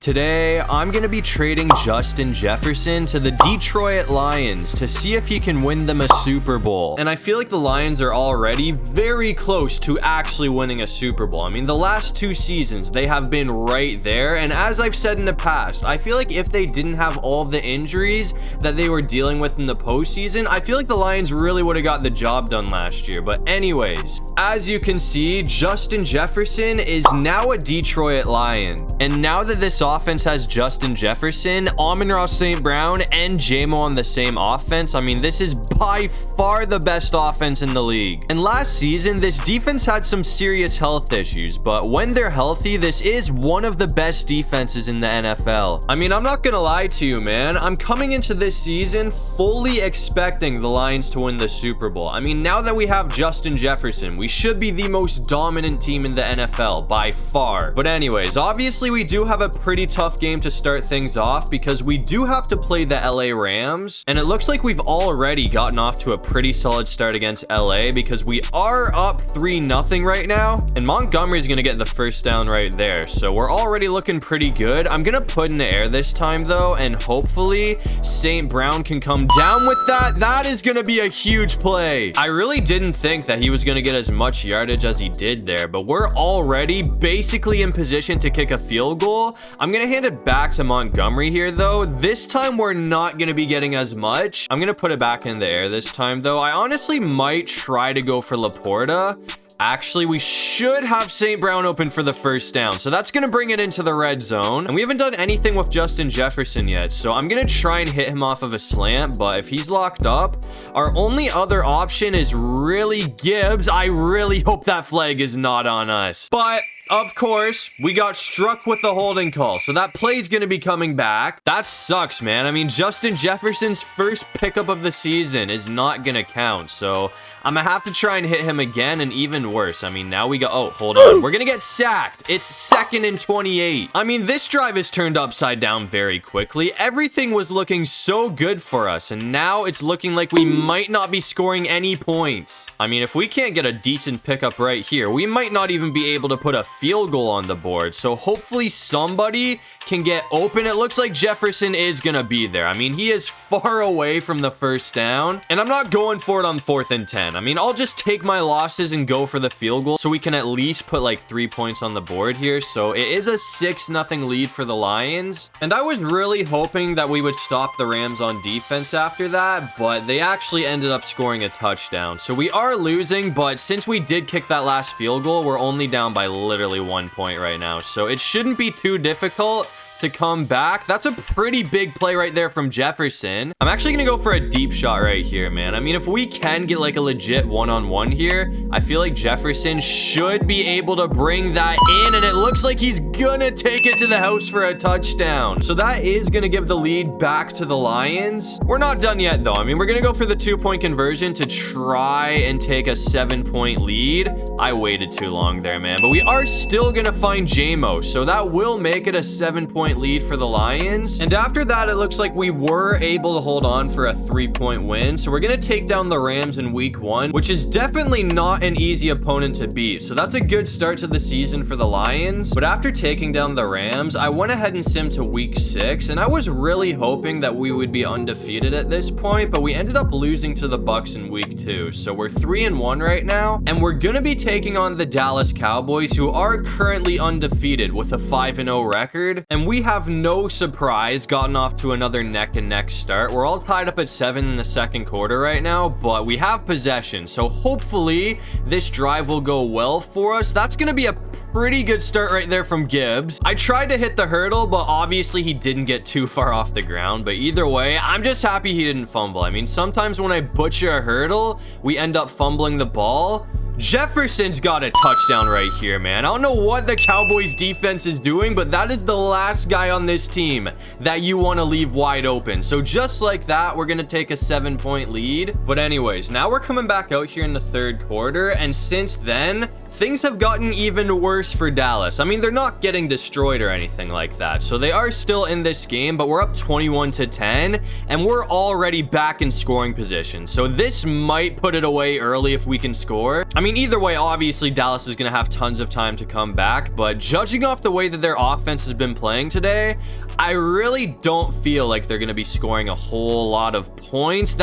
Today, I'm going to be trading Justin Jefferson to the Detroit Lions to see if he can win them a Super Bowl. And I feel like the Lions are already very close to actually winning a Super Bowl. I mean, the last 2 seasons, they have been right there. And as I've said in the past, I feel like if they didn't have all the injuries that they were dealing with in the postseason, I feel like the Lions really would have got the job done last year. But anyways, as you can see, Justin Jefferson is now a Detroit Lion. And now that this offense has Justin Jefferson, Amon-Ra St. Brown, and J-Mo on the same offense, I mean, this is by far the best offense in the league. And last season, this defense had some serious health issues, but when they're healthy, this is one of the best defenses in the NFL. I mean, I'm not gonna lie to you, man. I'm coming into this season fully expecting the Lions to win the Super Bowl. I mean, now that we have Justin Jefferson, we should be the most dominant team in the NFL by far. But anyways, obviously we do have a pretty tough game to start things off because we do have to play the LA Rams, and it looks like we've already gotten off to a pretty solid start against LA because we are up 3-0 right now, and Montgomery's gonna get the first down right there, so we're already looking pretty good. I'm gonna put in the air this time though, and hopefully St. Brown can come down with that. That is gonna be a huge play. I really didn't think that he was gonna get as much yardage as he did there, but we're already basically in position to kick a field goal. I'm gonna hand it back to Montgomery here though. This time we're not gonna be getting as much. I'm gonna put it back in the air this time though. I honestly might try to go for Laporta. Actually, we should have St. Brown open for the first down. So that's going to bring it into the red zone. And we haven't done anything with Justin Jefferson yet. So I'm going to try and hit him off of a slant. But if he's locked up, our only other option is really Gibbs. I really hope that flag is not on us. But of course, we got struck with the holding call, so that play's gonna be coming back. That sucks, man. I mean, Justin Jefferson's first pickup of the season is not gonna count, so I'm gonna have to try and hit him again, and even worse. I mean, now we go, oh, hold on. We're gonna get sacked. It's 2nd and 28. I mean, this drive is turned upside down very quickly. Everything was looking so good for us, and now it's looking like we might not be scoring any points. I mean, if we can't get a decent pickup right here, we might not even be able to put a field goal on the board. So hopefully somebody can get open. It looks like Jefferson is gonna be there. I mean, he is far away from the first down, and I'm not going for it on 4th and 10. I mean, I'll just take my losses and go for the field goal so we can at least put like 3 points on the board here. So it is a 6-0 lead for the Lions, and I was really hoping that we would stop the Rams on defense after that, but they actually ended up scoring a touchdown. So we are losing, but since we did kick that last field goal, we're only down by literally 1 point right now, so it shouldn't be too difficult to come back. That's a pretty big play right there from Jefferson. I'm actually gonna go for a deep shot right here, man. I mean, if we can get like a legit one-on-one here, I feel like Jefferson should be able to bring that in, and it looks like he's gonna take it to the house for a touchdown. So that is gonna give the lead back to the Lions. We're not done yet though. I mean, we're gonna go for the 2-point conversion to try and take a 7-point lead. I waited too long there, man, but we are still gonna find J-Mo, so that will make it a 7-point lead for the Lions. And after that, it looks like we were able to hold on for a 3-point win. So we're gonna take down the Rams in week 1, which is definitely not an easy opponent to beat. So that's a good start to the season for the Lions. But after taking down the Rams, I went ahead and simmed to week 6, and I was really hoping that we would be undefeated at this point, but we ended up losing to the Bucks in week 2. So we're 3-1 right now, and we're gonna be taking on the Dallas Cowboys, who are currently undefeated with a 5-0 record, and we have no surprise gotten off to another neck-and-neck start. We're all tied up at 7 in the second quarter right now, but we have possession, so hopefully this drive will go well for us. That's gonna be a pretty good start right there from Gibbs. I tried to hit the hurdle, but obviously he didn't get too far off the ground, but either way, I'm just happy he didn't fumble. I mean, sometimes when I butcher a hurdle, we end up fumbling the ball. Jefferson's got a touchdown right here, man. I don't know what the Cowboys defense is doing, but that is the last guy on this team that you want to leave wide open. So just like that, we're going to take a 7-point lead. But anyways, now we're coming back out here in the third quarter, and since then, things have gotten even worse for Dallas. I mean, they're not getting destroyed or anything like that, so they are still in this game, but we're up 21-10, and we're already back in scoring position, so this might put it away early if we can score. I mean, either way, obviously Dallas is going to have tons of time to come back, but judging off the way that their offense has been playing today, I really don't feel like they're going to be scoring a whole lot of points.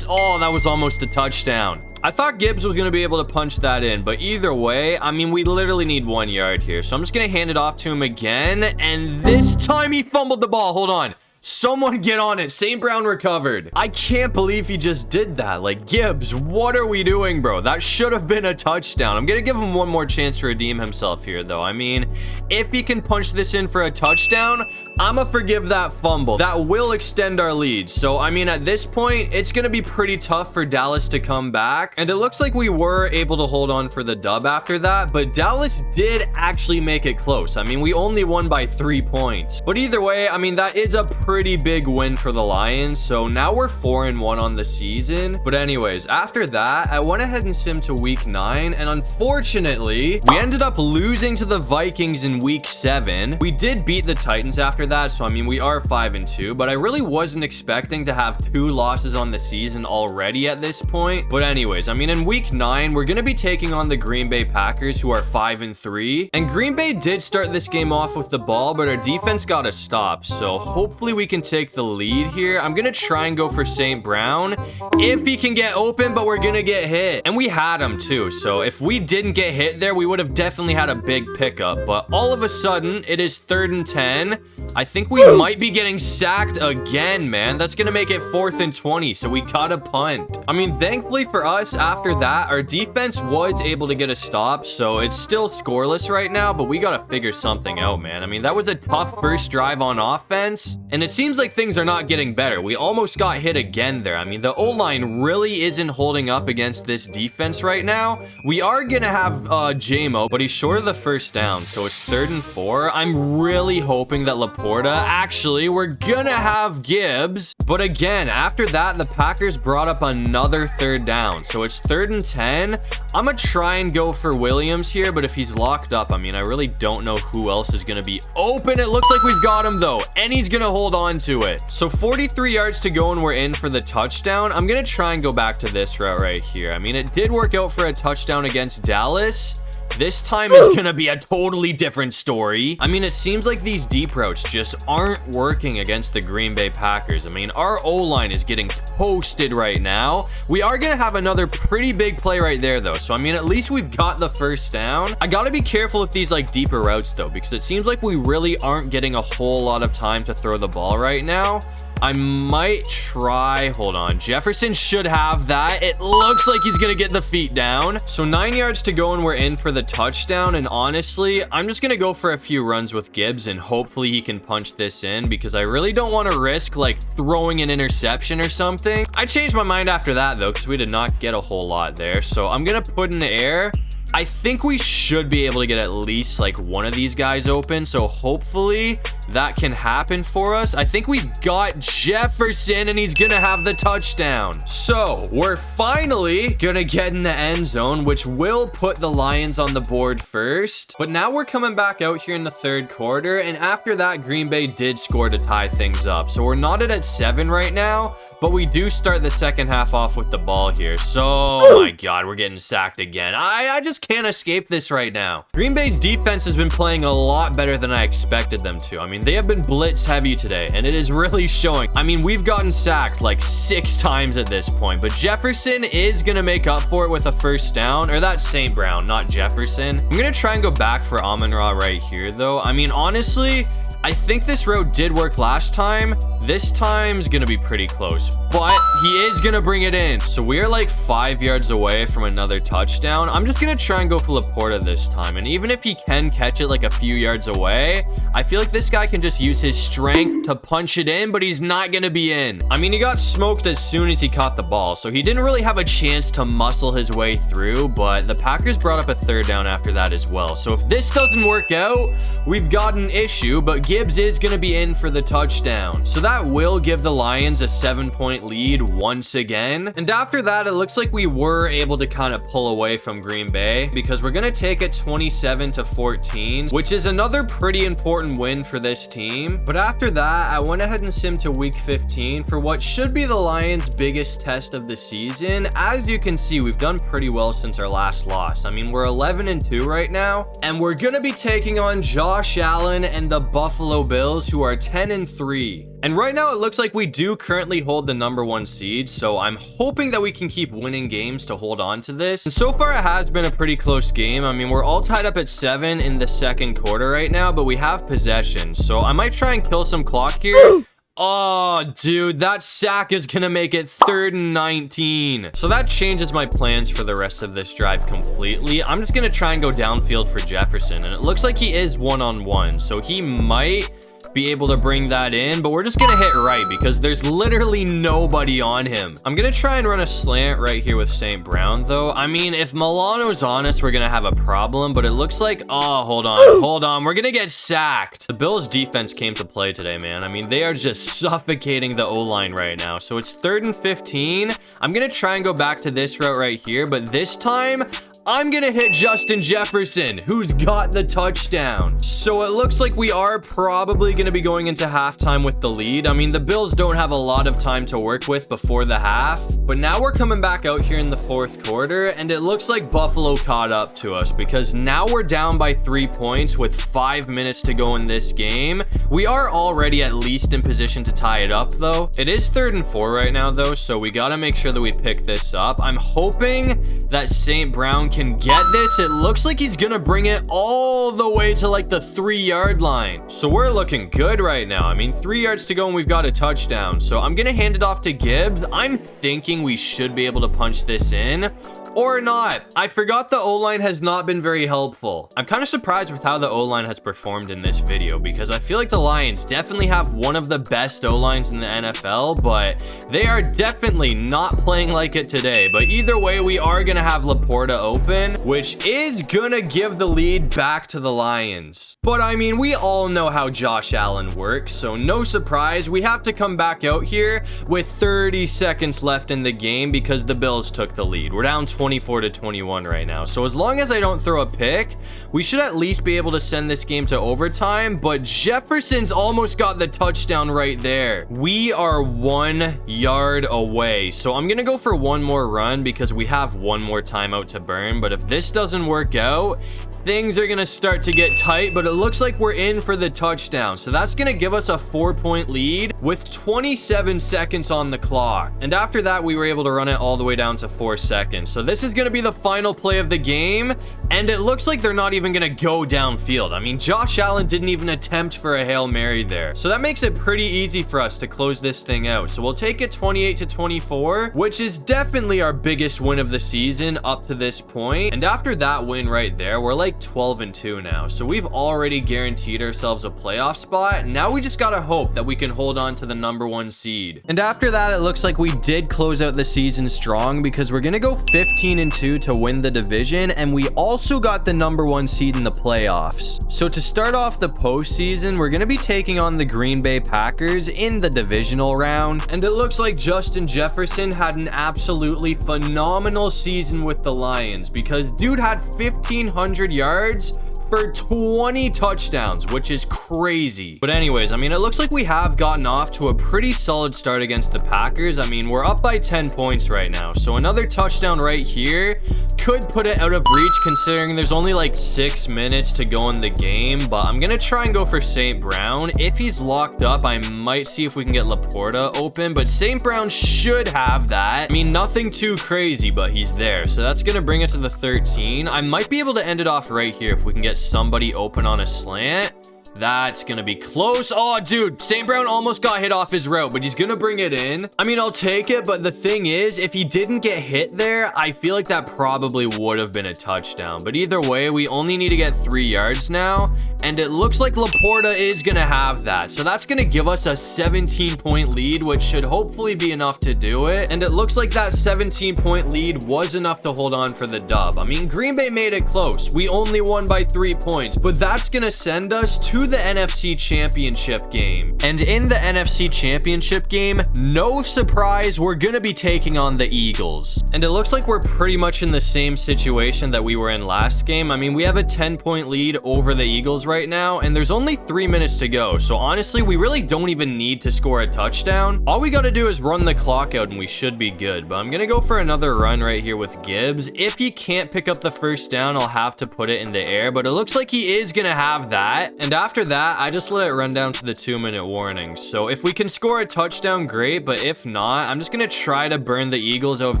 Oh, that was almost a touchdown. I thought Gibbs was going to be able to punch that in, but either way, I mean, we literally need 1 yard here. So I'm just going to hand it off to him again, and this time he fumbled the ball. Hold on. Someone get on it. St. Brown recovered. I can't believe he just did that. Like, Gibbs, what are we doing, bro? That should have been a touchdown. I'm gonna give him one more chance to redeem himself here, though. I mean, if he can punch this in for a touchdown, I'ma forgive that fumble. That will extend our lead. So, I mean, at this point, it's gonna be pretty tough for Dallas to come back. And it looks like we were able to hold on for the dub after that, but Dallas did actually make it close. I mean, we only won by 3 points. But either way, I mean, that is a pretty big win for the Lions, so now we're 4-1 on the season. But anyways, after that, I went ahead and simmed to week 9, and unfortunately we ended up losing to the Vikings in week 7. We did beat the Titans after that, so I mean, we are 5-2, but I really wasn't expecting to have 2 losses on the season already at this point. But anyways, I mean, in week 9 we're gonna be taking on the Green Bay Packers, who are 5-3, and Green Bay did start this game off with the ball, but our defense got a stop, so hopefully we can take the lead here. I'm gonna try and go for St. Brown if he can get open, but we're gonna get hit, and we had him too. So if we didn't get hit there, we would have definitely had a big pickup. But all of a sudden it is 3rd and 10. I think we might be getting sacked again, man. That's gonna make it 4th and 20, so we got a punt. I mean, thankfully for us, after that our defense was able to get a stop, so it's still scoreless right now, but we gotta figure something out, man. I mean, that was a tough first drive on offense, and it seems like things are not getting better. We almost got hit again there. I mean, the O-line really isn't holding up against this defense right now. We are gonna have J-Mo, but he's short of the first down, so it's 3rd and 4. I'm really hoping that Laporta, actually, we're gonna have Gibbs, but again, after that, the Packers brought up another 3rd down, so it's 3rd and 10. I'm gonna try and go for Williams here, but if he's locked up, I mean, I really don't know who else is gonna be open. It looks like we've got him, though, and he's gonna hold on to it. So 43 yards to go and we're in for the touchdown. I'm gonna try and go back to this route right here. I mean, it did work out for a touchdown against Dallas. This time is gonna be a totally different story. I mean, it seems like these deep routes just aren't working against the Green Bay Packers. I mean, our O-line is getting toasted right now. We are gonna have another pretty big play right there, though. So, I mean, at least we've got the first down. I gotta be careful with these, like, deeper routes, though, because it seems like we really aren't getting a whole lot of time to throw the ball right now. I might try, hold on, Jefferson should have that. It looks like he's gonna get the feet down. So 9 yards to go and we're in for the touchdown, and honestly, I'm just gonna go for a few runs with Gibbs and hopefully he can punch this in, because I really don't want to risk like throwing an interception or something. I changed my mind after that though, because we did not get a whole lot there, so I'm gonna put in the air. I think we should be able to get at least like one of these guys open, so hopefully that can happen for us. I think we've got Jefferson and he's gonna have the touchdown. So we're finally gonna get in the end zone, which will put the Lions on the board first. But now we're coming back out here in the 3rd quarter, and after that Green Bay did score to tie things up. So we're knotted at 7 right now, but we do start the second half off with the ball here. So, oh my God, we're getting sacked again. I just can't escape this right now. Green Bay's defense has been playing a lot better than I expected them to. I mean, they have been blitz heavy today, and it is really showing. I mean, we've gotten sacked like 6 times at this point, but Jefferson is gonna make up for it with a first down, or that's St. Brown, not Jefferson. I'm gonna try and go back for Amon-Ra right here, though. I mean, honestly, I think this route did work last time. This time's gonna be pretty close, but he is gonna bring it in. So we are like 5 yards away from another touchdown. I'm just gonna try and go for Laporta this time, and even if he can catch it like a few yards away, I feel like this guy can just use his strength to punch it in, but he's not gonna be in. I mean, he got smoked as soon as he caught the ball, so he didn't really have a chance to muscle his way through, but the Packers brought up a 3rd down after that as well. So if this doesn't work out, we've got an issue, but Gibbs is going to be in for the touchdown. So that will give the Lions a 7-point lead once again. And after that, it looks like we were able to kind of pull away from Green Bay because we're going to take it 27-14, which is another pretty important win for this team. But after that, I went ahead and simmed to week 15 for what should be the Lions' biggest test of the season. As you can see, we've done pretty well since our last loss. I mean, we're 11-2 right now, and we're going to be taking on Josh Allen and the Buffalo Bills, who are 10-3. And right now, it looks like we do currently hold the #1 seed, so I'm hoping that we can keep winning games to hold on to this. And so far, it has been a pretty close game. I mean, we're all tied up at 7 in the second quarter right now, but we have possession, so I might try and kill some clock here. Oh, dude, that sack is gonna make it 3rd and 19. So that changes my plans for the rest of this drive completely. I'm just gonna try and go downfield for Jefferson, and it looks like he is one-on-one, so he might be able to bring that in, but we're just gonna hit right because there's literally nobody on him. I'm gonna try and run a slant right here with St. Brown, though. I mean, if Milano's on us, we're gonna have a problem, but it looks like, oh, hold on, we're gonna get sacked. The Bills defense came to play today, man. I mean, they are just suffocating the O-line right now. So it's 3rd and 15. I'm gonna try and go back to this route right here, but this time I'm gonna hit Justin Jefferson, who's got the touchdown. So it looks like we are probably gonna be going into halftime with the lead. I mean, the Bills don't have a lot of time to work with before the half, but now we're coming back out here in the 4th quarter, and it looks like Buffalo caught up to us because now we're down by 3 points with 5 minutes to go in this game. We are already at least in position to tie it up, though. It is 3rd and 4 right now, though, so we gotta make sure that we pick this up. I'm hoping that St. Brown can get this. It looks like he's gonna bring it all the way to like the 3-yard line. So we're looking good right now. I mean, 3 yards to go and we've got a touchdown. So I'm gonna hand it off to Gibbs. I'm thinking we should be able to punch this in. Or not. I forgot the O-line has not been very helpful. I'm kind of surprised with how the O-line has performed in this video because I feel like the Lions definitely have one of the best O-lines in the NFL, but they are definitely not playing like it today. But either way, we are going to have Laporta open, which is going to give the lead back to the Lions. But I mean, we all know how Josh Allen works, so no surprise. We have to come back out here with 30 seconds left in the game because the Bills took the lead. We're down 24-21 right now. So as long as I don't throw a pick, we should at least be able to send this game to overtime, but Jefferson's almost got the touchdown right there. We are 1 yard away. So I'm going to go for one more run because we have one more timeout to burn, but if this doesn't work out, things are going to start to get tight, but it looks like we're in for the touchdown. So that's going to give us a 4-point lead with 27 seconds on the clock. And after that, we were able to run it all the way down to 4 seconds. So this is going to be the final play of the game, and it looks like they're not even going to go downfield. I mean, Josh Allen didn't even attempt for a Hail Mary there. So that makes it pretty easy for us to close this thing out. So we'll take it 28-24, which is definitely our biggest win of the season up to this point. And after that win right there, we're like 12-2 now. So we've already guaranteed ourselves a playoff spot. Now we just got to hope that we can hold on to the #1 seed. And after that, it looks like we did close out the season strong because we're going to go 15-2 to win the division, and we also got the #1 seed in the playoffs. So to start off the postseason, we're going to be taking on the Green Bay Packers in the divisional round, and it looks like Justin Jefferson had an absolutely phenomenal season with the Lions because dude had 1,500 yards for 20 touchdowns, which is crazy. But anyways, I mean, it looks like we have gotten off to a pretty solid start against the Packers. I mean, we're up by 10 points right now. So another touchdown right here could put it out of reach considering there's only like 6 minutes to go in the game. But I'm going to try and go for St. Brown. If he's locked up, I might see if we can get Laporta open. But St. Brown should have that. I mean, nothing too crazy, but he's there. So that's going to bring it to the 13. I might be able to end it off right here if we can get somebody open on a slant. That's gonna be close. Oh, dude, St. Brown almost got hit off his route, but he's gonna bring it in. I mean, I'll take it, but the thing is, if he didn't get hit there, I feel like that probably would have been a touchdown. But either way, we only need to get 3 yards now, and it looks like Laporta is gonna have that. So that's gonna give us a 17-point lead, which should hopefully be enough to do it. And it looks like that 17-point lead was enough to hold on for the dub. I mean, Green Bay made it close. We only won by 3 points, but that's gonna send us to to the NFC Championship game. And in the NFC Championship game, no surprise, we're gonna be taking on the Eagles. And it looks like we're pretty much in the same situation that we were in last game. I mean, we have a 10-point lead over the Eagles right now, and there's only 3 minutes to go. So honestly, we really don't even need to score a touchdown. All we gotta do is run the clock out and we should be good. But I'm gonna go for another run right here with Gibbs. If he can't pick up the first down, I'll have to put it in the air, but it looks like he is gonna have that. And after that, I just let it run down to the 2-minute warning. So if we can score a touchdown, great, but if not, I'm just gonna try to burn the Eagles out of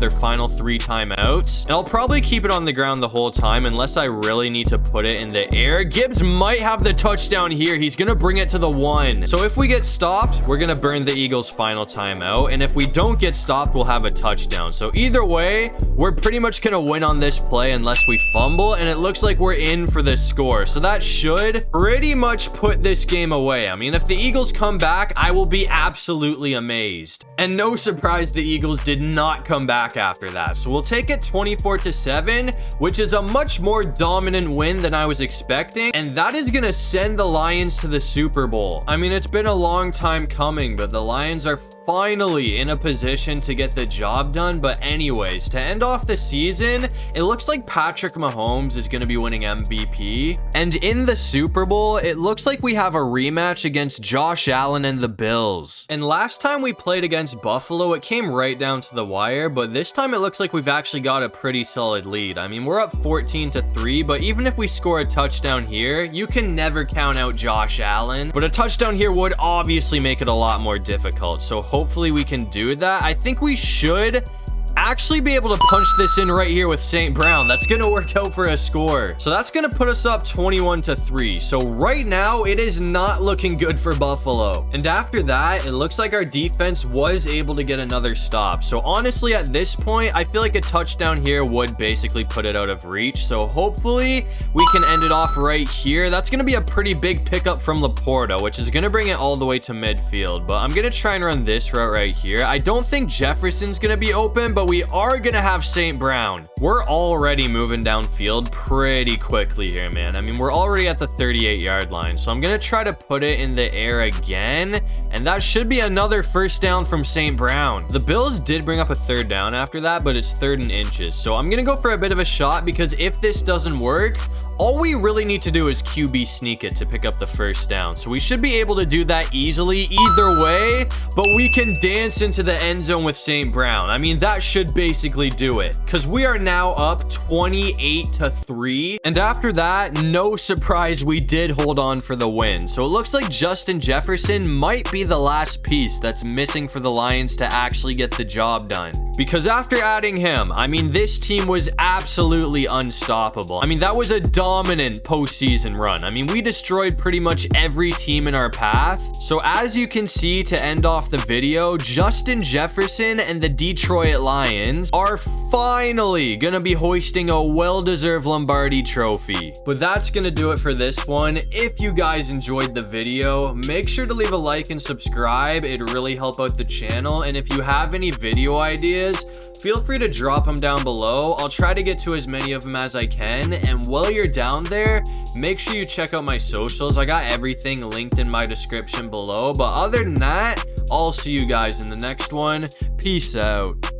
their final 3 timeouts. And I'll probably keep it on the ground the whole time unless I really need to put it in the air. Gibbs might have the touchdown here. He's gonna bring it to the 1. So if we get stopped, we're gonna burn the Eagles' final timeout. And if we don't get stopped, we'll have a touchdown. So either way, we're pretty much gonna win on this play unless we fumble, and it looks like we're in for the score. So that should pretty much put this game away. I mean, if the Eagles come back, I will be absolutely amazed. And no surprise, the Eagles did not come back after that. So we'll take it 24-7, which is a much more dominant win than I was expecting, and that is gonna send the Lions to the Super Bowl. I mean, it's been a long time coming, but the Lions are finally in a position to get the job done. But anyways, to end off the season, it looks like Patrick Mahomes is going to be winning MVP. And in the Super Bowl, it looks like we have a rematch against Josh Allen and the Bills. And last time we played against Buffalo, it came right down to the wire, but this time it looks like we've actually got a pretty solid lead. I mean, we're up 14-3, but even if we score a touchdown here, you can never count out Josh Allen. But a touchdown here would obviously make it a lot more difficult. So hopefully we can do that. I think we should actually be able to punch this in right here with St. Brown. That's gonna work out for a score. So that's gonna put us up 21-3. So right now it is not looking good for Buffalo. And after that, it looks like our defense was able to get another stop. So honestly, at this point, I feel like a touchdown here would basically put it out of reach. So hopefully we can end it off right here. That's gonna be a pretty big pickup from Laporta, which is gonna bring it all the way to midfield. But I'm gonna try and run this route right here. I don't think Jefferson's gonna be open, but we are gonna have St. Brown. We're already moving downfield pretty quickly here, man. I mean, we're already at the 38-yard line, so I'm gonna try to put it in the air again, and that should be another first down from St. Brown. The Bills did bring up a 3rd down after that, but it's 3rd and inches, so I'm gonna go for a bit of a shot, because if this doesn't work, all we really need to do is QB sneak it to pick up the first down. So we should be able to do that easily either way, but we can dance into the end zone with St. Brown. I mean, that should basically do it, because we are now up 28-3. And after that, no surprise, we did hold on for the win. So it looks like Justin Jefferson might be the last piece that's missing for the Lions to actually get the job done. Because after adding him, I mean, this team was absolutely unstoppable. I mean, that was a dominant postseason run. I mean, we destroyed pretty much every team in our path. So as you can see, to end off the video, Justin Jefferson and the Detroit Lions are finally gonna be hoisting a well-deserved Lombardi trophy. But that's gonna do it for this one. If you guys enjoyed the video, make sure to leave a like and subscribe. It'd really help out the channel. And if you have any video ideas, feel free to drop them down below. I'll try to get to as many of them as I can. And while you're down there, make sure you check out my socials. I got everything linked in my description below. But other than that, I'll see you guys in the next one. Peace out.